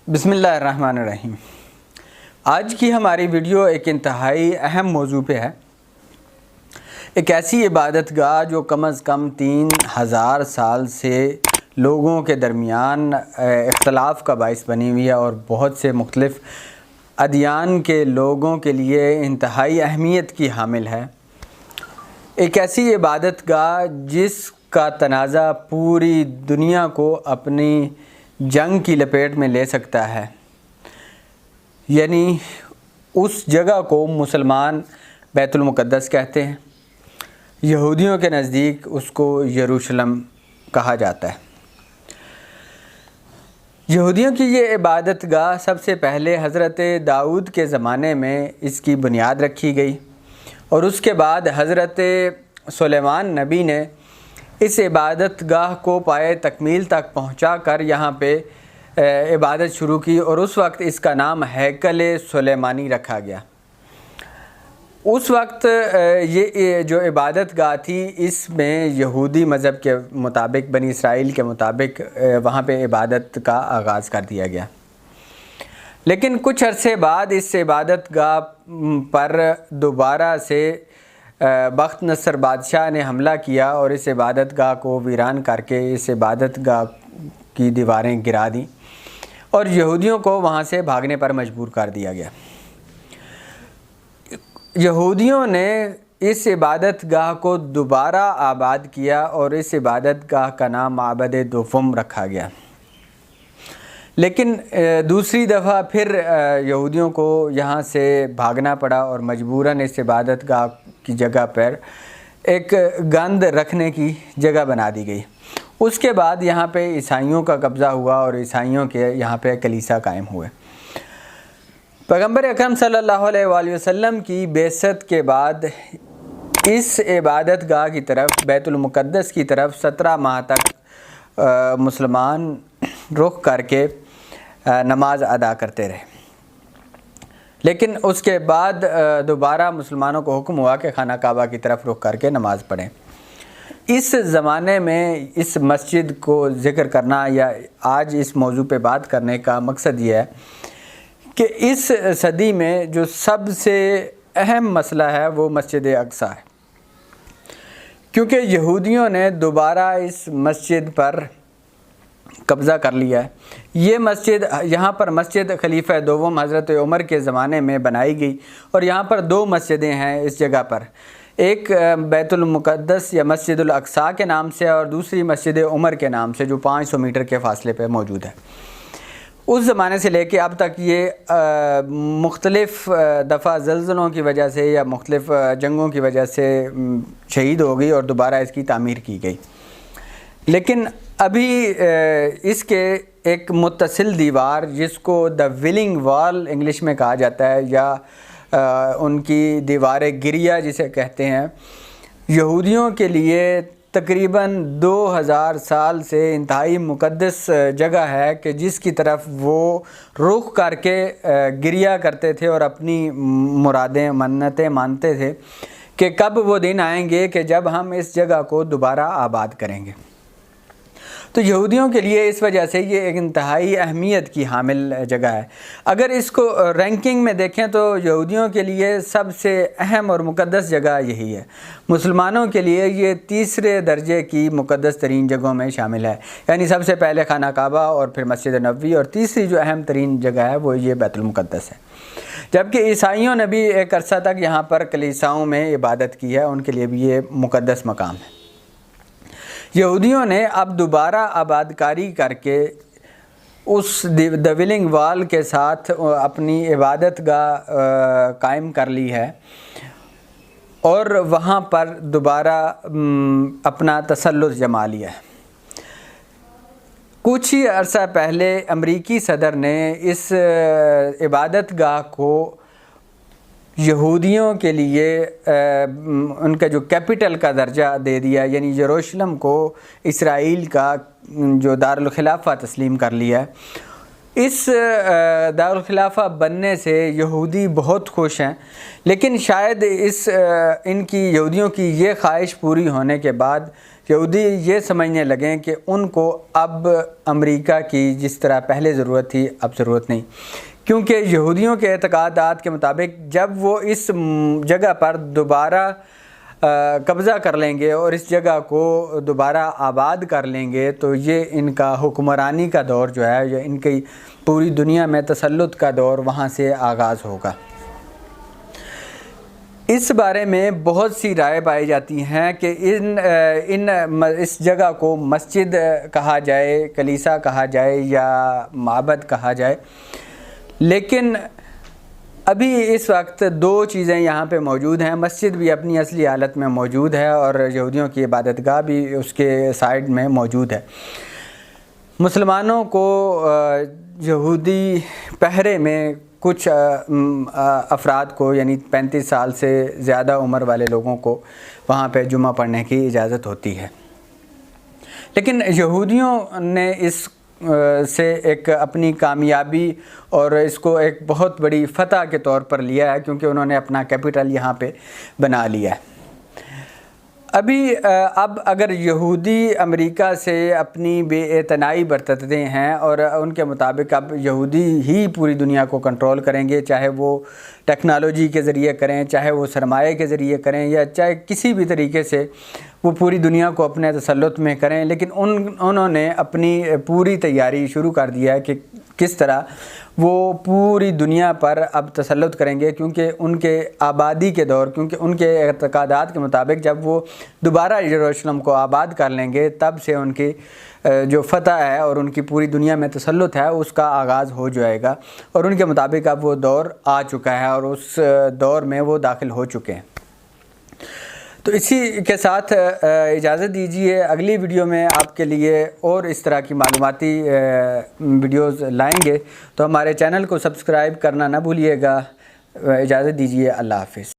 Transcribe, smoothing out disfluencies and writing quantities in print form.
بسم اللہ الرحمن الرحیم۔ آج کی ہماری ویڈیو ایک انتہائی اہم موضوع پہ ہے۔ ایک ایسی عبادت گاہ جو کم از کم 3000 سال سے لوگوں کے درمیان اختلاف کا باعث بنی ہوئی ہے اور بہت سے مختلف ادیان کے لوگوں کے لیے انتہائی اہمیت کی حامل ہے۔ ایک ایسی عبادت گاہ جس کا تنازع پوری دنیا کو اپنی جنگ کی لپیٹ میں لے سکتا ہے، یعنی اس جگہ کو مسلمان بیت المقدس کہتے ہیں، یہودیوں کے نزدیک اس کو یروشلم کہا جاتا ہے۔ یہودیوں کی یہ عبادت گاہ سب سے پہلے حضرت داؤد کے زمانے میں اس کی بنیاد رکھی گئی اور اس کے بعد حضرت سلیمان نبی نے اس عبادت گاہ کو پائے تکمیل تک پہنچا کر یہاں پہ عبادت شروع کی اور اس وقت اس کا نام ہیکل سلیمانی رکھا گیا۔ اس وقت یہ جو عبادت گاہ تھی اس میں یہودی مذہب کے مطابق، بنی اسرائیل کے مطابق وہاں پہ عبادت کا آغاز کر دیا گیا، لیکن کچھ عرصے بعد اس عبادت گاہ پر دوبارہ سے بخت نصر بادشاہ نے حملہ کیا اور اس عبادت گاہ کو ویران کر کے اس عبادت گاہ کی دیواریں گرا دیں اور یہودیوں کو وہاں سے بھاگنے پر مجبور کر دیا گیا۔ یہودیوں نے اس عبادت گاہ کو دوبارہ آباد کیا اور اس عبادت گاہ کا نام معبد دوفم رکھا گیا، لیکن دوسری دفعہ پھر یہودیوں کو یہاں سے بھاگنا پڑا اور مجبوراً اس عبادت گاہ کی جگہ پر ایک گند رکھنے کی جگہ بنا دی گئی۔ اس کے بعد یہاں پہ عیسائیوں کا قبضہ ہوا اور عیسائیوں کے یہاں پہ کلیسا قائم ہوئے۔ پیغمبر اکرم صلی اللہ علیہ وآلہ وسلم کی بعثت کے بعد اس عبادت گاہ کی طرف، بیت المقدس کی طرف 17 ماہ تک مسلمان رخ کر کے نماز ادا کرتے رہے، لیکن اس کے بعد دوبارہ مسلمانوں کو حکم ہوا کہ خانہ کعبہ کی طرف رخ کر کے نماز پڑھیں۔ اس زمانے میں اس مسجد کو ذکر کرنا یا آج اس موضوع پہ بات کرنے کا مقصد یہ ہے کہ اس صدی میں جو سب سے اہم مسئلہ ہے وہ مسجد اقصیٰ ہے، کیونکہ یہودیوں نے دوبارہ اس مسجد پر قبضہ کر لیا ہے۔ یہ مسجد، یہاں پر مسجد خلیفہ دوم حضرت عمر کے زمانے میں بنائی گئی اور یہاں پر 2 مسجدیں ہیں اس جگہ پر، ایک بیت المقدس یا مسجد الاقصیٰ کے نام سے اور دوسری مسجد عمر کے نام سے، جو 500 میٹر کے فاصلے پہ موجود ہے۔ اس زمانے سے لے کے اب تک یہ مختلف دفعہ زلزلوں کی وجہ سے یا مختلف جنگوں کی وجہ سے شہید ہو گئی اور دوبارہ اس کی تعمیر کی گئی، لیکن ابھی اس کے ایک متصل دیوار جس کو دا ولنگ وال انگلش میں کہا جاتا ہے یا ان کی دیوار گریہ جسے کہتے ہیں، یہودیوں کے لیے تقریباً 2000 سال سے انتہائی مقدس جگہ ہے کہ جس کی طرف وہ رخ کر کے گریہ کرتے تھے اور اپنی مرادیں، منتیں مانتے تھے کہ کب وہ دن آئیں گے کہ جب ہم اس جگہ کو دوبارہ آباد کریں گے۔ تو یہودیوں کے لیے اس وجہ سے یہ ایک انتہائی اہمیت کی حامل جگہ ہے۔ اگر اس کو رینکنگ میں دیکھیں تو یہودیوں کے لیے سب سے اہم اور مقدس جگہ یہی ہے، مسلمانوں کے لیے یہ تیسرے درجے کی مقدس ترین جگہوں میں شامل ہے، یعنی سب سے پہلے خانہ کعبہ اور پھر مسجد نبوی اور تیسری جو اہم ترین جگہ ہے وہ یہ بیت المقدس ہے۔ جبکہ عیسائیوں نے بھی ایک عرصہ تک یہاں پر کلیساؤں میں عبادت کی ہے، ان کے لیے بھی یہ مقدس مقام ہے۔ یہودیوں نے اب دوبارہ آباد کاری کر کے اس دا ولنگ وال کے ساتھ اپنی عبادت گاہ قائم کر لی ہے اور وہاں پر دوبارہ اپنا تسلط جما لیا ہے۔ کچھ ہی عرصہ پہلے امریکی صدر نے اس عبادت گاہ کو یہودیوں کے لیے ان کا جو کیپٹل کا درجہ دے دیا، یعنی یروشلم کو اسرائیل کا جو دارالخلافہ تسلیم کر لیا ہے۔ اس دارالخلافہ بننے سے یہودی بہت خوش ہیں، لیکن شاید ان کی یہودیوں کی یہ خواہش پوری ہونے کے بعد یہودی یہ سمجھنے لگیں کہ ان کو اب امریکہ کی جس طرح پہلے ضرورت تھی اب ضرورت نہیں، کیونکہ یہودیوں کے اعتقادات کے مطابق جب وہ اس جگہ پر دوبارہ قبضہ کر لیں گے اور اس جگہ کو دوبارہ آباد کر لیں گے تو یہ ان کا حکمرانی کا دور جو ہے، یا ان کی پوری دنیا میں تسلط کا دور وہاں سے آغاز ہوگا۔ اس بارے میں بہت سی رائے پائی جاتی ہیں کہ اس جگہ کو مسجد کہا جائے، کلیسا کہا جائے یا معبد کہا جائے، لیکن ابھی اس وقت دو چیزیں یہاں پہ موجود ہیں۔ مسجد بھی اپنی اصلی حالت میں موجود ہے اور یہودیوں کی عبادت گاہ بھی اس کے سائڈ میں موجود ہے۔ مسلمانوں کو یہودی پہرے میں کچھ افراد کو، یعنی 35 سال سے زیادہ عمر والے لوگوں کو وہاں پہ جمعہ پڑھنے کی اجازت ہوتی ہے، لیکن یہودیوں نے اس سے ایک اپنی کامیابی اور اس کو ایک بہت بڑی فتح کے طور پر لیا ہے، کیونکہ انہوں نے اپنا کیپٹل یہاں پہ بنا لیا ہے۔ اب اگر یہودی امریکہ سے اپنی بے اعتنائی برتتے ہیں اور ان کے مطابق اب یہودی ہی پوری دنیا کو کنٹرول کریں گے، چاہے وہ ٹیکنالوجی کے ذریعے کریں، چاہے وہ سرمایہ کے ذریعے کریں، یا چاہے کسی بھی طریقے سے وہ پوری دنیا کو اپنے تسلط میں کریں، لیکن انہوں نے اپنی پوری تیاری شروع کر دیا ہے کہ کس طرح وہ پوری دنیا پر اب تسلط کریں گے، کیونکہ ان کے آبادی کے دور، کیونکہ ان کے اعتقادات کے مطابق جب وہ دوبارہ یروشلم کو آباد کر لیں گے تب سے ان کی جو فتح ہے اور ان کی پوری دنیا میں تسلط ہے اس کا آغاز ہو جائے گا، اور ان کے مطابق اب وہ دور آ چکا ہے اور اس دور میں وہ داخل ہو چکے ہیں۔ تو اسی کے ساتھ اجازت دیجیے، اگلی ویڈیو میں آپ کے لیے اور اس طرح کی معلوماتی ویڈیوز لائیں گے، تو ہمارے چینل کو سبسکرائب کرنا نہ بھولیے گا۔ اجازت دیجیے، اللہ حافظ۔